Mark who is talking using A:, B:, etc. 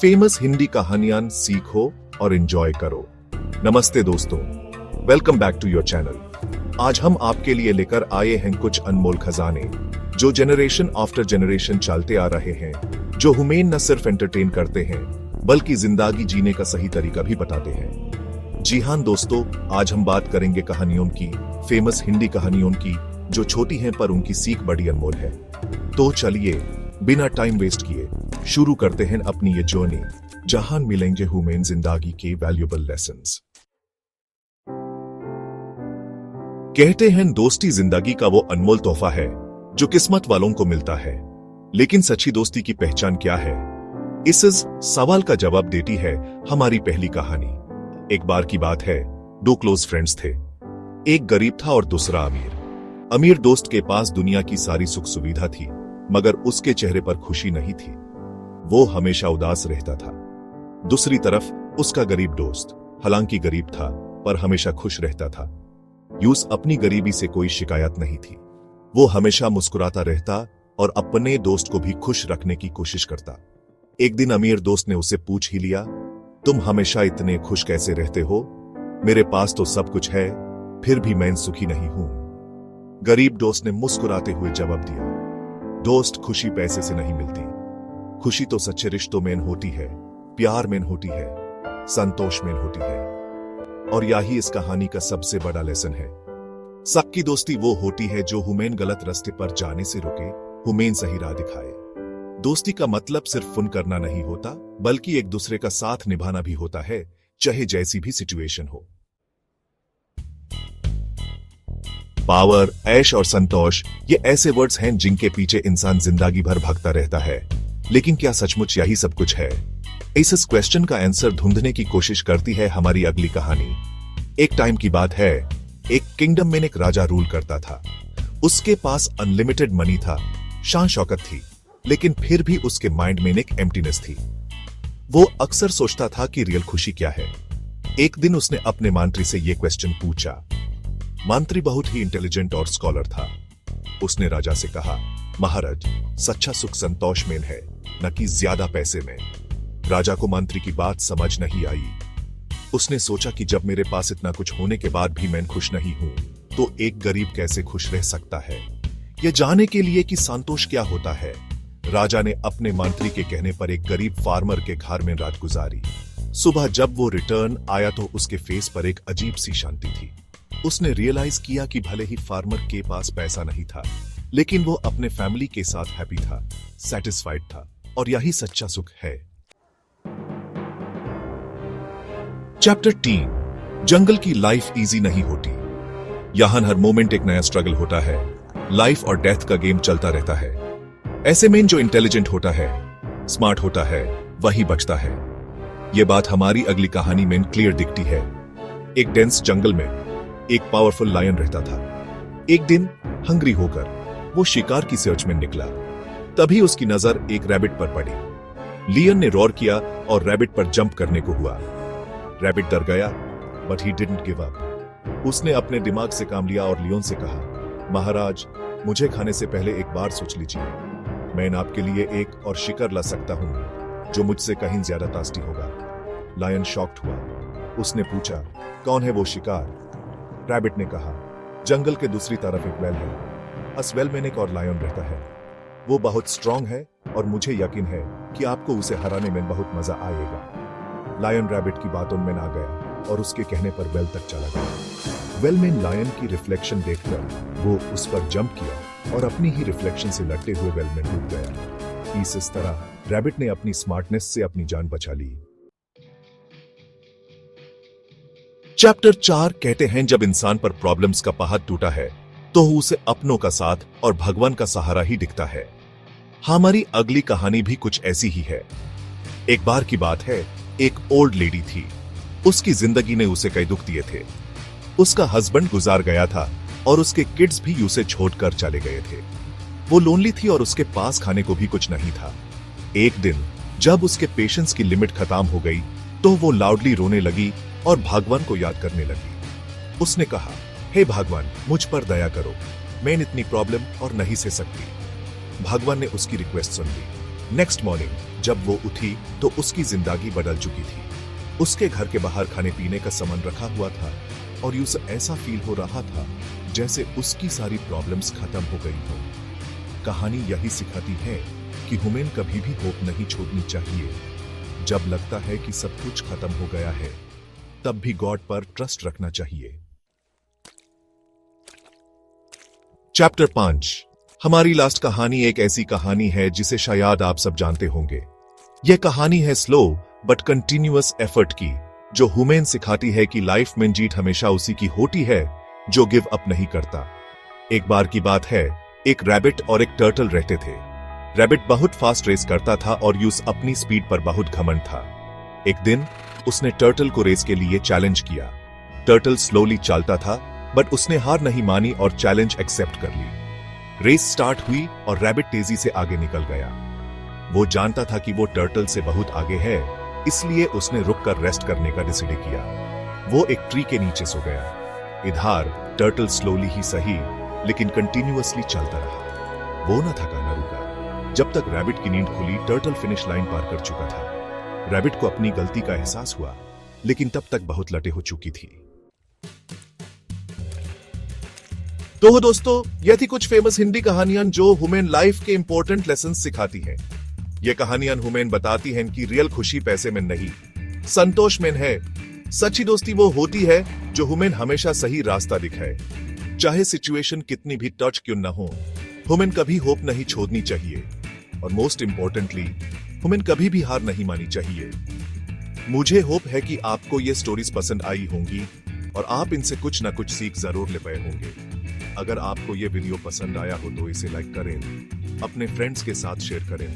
A: Famous Hindi कहानियां सीखो और एंजॉय करो। नमस्ते दोस्तों, welcome back to your channel. आज हम आपके लिए लेकर आए हैं कुछ अनमोल खजाने जो जनरेशन आफ्टर जनरेशन चलते आ रहे हैं, जो हुमैन न सिर्फ एंटरटेन करते हैं बल्कि जिंदगी जीने का सही तरीका भी बताते हैं। जी हां दोस्तों, आज हम बात करेंगे कहानियों की, फेमस हिंदी कहानियों की जो छोटी हैं पर उनकी सीख बड़ी अनमोल है। तो चलिए बिना टाइम वेस्ट किए शुरू करते हैं अपनी ये जर्नी, जहां मिलेंगे हुमैन जिंदगी के वैल्यूएबल लेसन्स। कहते हैं दोस्ती जिंदगी का वो अनमोल तोहफा है जो किस्मत वालों को मिलता है, लेकिन सच्ची दोस्ती की पहचान क्या है? इस सवाल का जवाब देती है हमारी पहली कहानी। एक बार की बात है, दो क्लोज फ्रेंड्स थे। एक गरीब था और दूसरा अमीर। अमीर दोस्त के पास दुनिया की सारी सुख सुविधा थी, मगर उसके चेहरे पर खुशी नहीं थी। वो हमेशा उदास रहता था। दूसरी तरफ उसका गरीब दोस्त, हालांकि गरीब था पर हमेशा खुश रहता था। यूस अपनी गरीबी से कोई शिकायत नहीं थी। वो हमेशा मुस्कुराता रहता और अपने दोस्त को भी खुश रखने की कोशिश करता। एक दिन अमीर दोस्त ने उसे पूछ ही लिया, तुम हमेशा इतने खुश कैसे रहते हो? मेरे पास तो सब कुछ है, फिर भी मैं सुखी नहीं हूं। गरीब दोस्त ने मुस्कुराते हुए जवाब दिया, दोस्त, खुशी पैसे से नहीं मिलती। खुशी तो सच्चे रिश्तों में होती है, प्यार में होती है, संतोष में होती है। और यही इस कहानी का सबसे बड़ा लेसन है। सच्ची दोस्ती वो होती है जो हुमैन गलत रास्ते पर जाने से रोके, हुमैन सही राह दिखाए। दोस्ती का मतलब सिर्फ फोन करना नहीं होता, बल्कि एक दूसरे का साथ निभाना भी होता है, चाहे जैसी भी सिचुएशन हो। पावर, ऐश और संतोष, ये ऐसे वर्ड्स हैं जिनके पीछे इंसान जिंदगी भर भागता रहता है। लेकिन क्या सचमुच यही सब कुछ है? इस क्वेश्चन का आंसर ढूंढने की कोशिश करती है हमारी अगली कहानी। एक टाइम की बात है, एक किंगडम में एक राजा रूल करता था। उसके पास अनलिमिटेड मनी था, शान शौकत थी, लेकिन फिर भी उसके माइंड में एक एम्प्टीनेस थी। वो अक्सर सोचता था कि रियल खुशी क्या है। एक दिन उसने अपने मंत्री से यह क्वेश्चन पूछा। मंत्री बहुत ही इंटेलिजेंट और स्कॉलर था। उसने राजा से कहा, महाराज, सच्चा सुख संतोष में है, न कि ज्यादा पैसे में। राजा को मंत्री की बात समझ नहीं आई। उसने सोचा कि जब मेरे पास इतना कुछ होने के बाद भी मैं खुश नहीं हूं, तो एक गरीब कैसे खुश रह सकता है? यह जानने के लिए कि संतोष क्या होता है, राजा ने अपने मंत्री के कहने पर एक गरीब फार्मर के घर में रात गुजारी। सुबह जब वो रिटर्न आया तो उसके फेस पर एक अजीब सी शांति थी। उसने रियलाइज किया कि भले ही फार्मर के पास पैसा नहीं था, लेकिन वो अपने फैमिली के साथ हैप्पी था, सेटिस्फाइड था, और यही सच्चा सुख है। चैप्टर 3, जंगल की लाइफ इजी नहीं होती। यहां हर मोमेंट एक नया स्ट्रगल होता है। लाइफ और डेथ का गेम चलता रहता है। ऐसे में जो इंटेलिजेंट होता है, स्मार्ट होता है, वही बचता है। यह बात हमारी अगली कहानी में क्लियर दिखती है। एक डेंस जंगल में एक पावरफुल लायन रहता था। एक दिन हंग्री होकर वो शिकार की सर्च में निकला। तभी उसकी नजर एक रैबिट पर पड़ी। लियन ने रोर किया और रैबिट पर जंप करने को हुआ। रैबिट डर गया, but he didn't give up. उसने अपने दिमाग से काम लिया और लियोन से कहा, महाराज, मुझे खाने से पहले एक बार सोच लीजिए। मैं आपके लिए एक और शिकार ला सकता हूं जो मुझसे कहीं ज्यादा टेस्टी होगा। लायन शॉक्ड हुआ। उसने पूछा, कौन है वो शिकार? रैबिट ने कहा, जंगल के दूसरी तरफ एक वेल है। उस वेल में एक और लायन रहता है। वो बहुत स्ट्रांग है और मुझे यकीन है कि आपको उसे हराने में बहुत मजा आएगा। लायन रैबिट की बातों में आ गया और उसके कहने पर वेल तक चला गया। वेल में लायन की रिफ्लेक्शन देखकर वो उस पर जंप किया और अपनी ही रिफ्लेक्शन से लड़ते हुए वेल में डूब गया। इस तरह रैबिट ने अपनी स्मार्टनेस से अपनी जान बचा ली। चैप्टर 4 कहते हैं, जब इंसान पर प्रॉब्लम्स का पहाड़ टूटा है तो उसे अपनों का साथ और भगवान का सहारा ही दिखता है। हमारी अगली कहानी भी कुछ ऐसी ही है। एक बार की बात है, एक ओल्ड लेडी थी। उसकी जिंदगी ने उसे कई दुख दिए थे। उसका हस्बैंड गुजार गया था और उसके किड्स भी उसे छोड़कर चले गए थे। वो लोनली थी और उसके पास खाने को भी कुछ नहीं था। एक दिन जब उसके पेशेंस की लिमिट खत्म हो गई तो वो लाउडली रोने लगी और भगवान को याद करने लगी। उसने कहा, हे भगवान, मुझ पर दया करो, मैं इतनी प्रॉब्लम और नहीं सह सकती। भगवान ने उसकी रिक्वेस्ट सुन ली। नेक्स्ट मॉर्निंग जब वो उठी तो उसकी जिंदगी बदल चुकी थी। उसके घर के बाहर खाने पीने का सामान रखा हुआ था और उसे ऐसा फील हो रहा था जैसे उसकी सारी प्रॉब्लम्स खत्म हो गई हो। कहानी यही सिखाती है कि हमें कभी भी होप नहीं छोड़नी चाहिए। जब लगता है कि सब कुछ खत्म हो गया है, तब भी गॉड पर ट्रस्ट रखना चाहिए। चैप्टर 5। हमारी लास्ट कहानी एक ऐसी कहानी है जिसे शायद आप सब जानते होंगे। यह कहानी है स्लो बट कंटिन्यूअस एफर्ट की, जो हमें सिखाती है कि लाइफ में जीत हमेशा उसी की होती है जो गिव अप नहीं करता। एक बार की बात है, एक रैबिट और एक टर्टल रहते थे। रैबिट बहुत फास्ट रेस करता था और यूस अपनी स्पीड पर बहुत घमंड था। एक दिन उसने टर्टल को रेस के लिए चैलेंज किया। टर्टल स्लोली चलता था बट उसने हार नहीं मानी और चैलेंज एक्सेप्ट कर ली। रेस स्टार्ट हुई और रैबिट तेजी से आगे निकल गया। वो जानता था कि वो टर्टल से बहुत आगे है, इसलिए उसने रुककर रेस्ट करने का डिसाइड किया। वो एक ट्री के नीचे सो गया। इधर टर्टल स्लोली ही सही लेकिन कंटिन्यूअसली चलता रहा। वो न थका न रुका। जब तक रैबिट की नींद खुली, टर्टल फिनिश लाइन पार कर चुका था। रैबिट को अपनी गलती का एहसास हुआ, लेकिन तब तक बहुत लटे हो चुकी थी। तो दोस्तों, यह थी कुछ फेमस हिंदी कहानियां जो हमें लाइफ के इंपॉर्टेंट लेसन सिखाती हैं। ये कहानियां हमें बताती हैं कि रियल खुशी पैसे में नहीं, संतोष में है। सच्ची दोस्ती वो होती है जो हमें हमेशा सही रास्ता दिखाए। चाहे सिचुएशन कितनी भी टच क्यों न हो, हमें कभी होप नहीं छोड़नी चाहिए। और मोस्ट इंपॉर्टेंटली, हमें कभी भी हार नहीं मानी चाहिए। मुझे होप है कि आपको ये स्टोरीज पसंद आई होंगी और आप इनसे कुछ न कुछ सीख जरूर ले पाए होंगे। अगर आपको ये वीडियो पसंद आया हो तो इसे लाइक करें, अपने फ्रेंड्स के साथ शेयर करें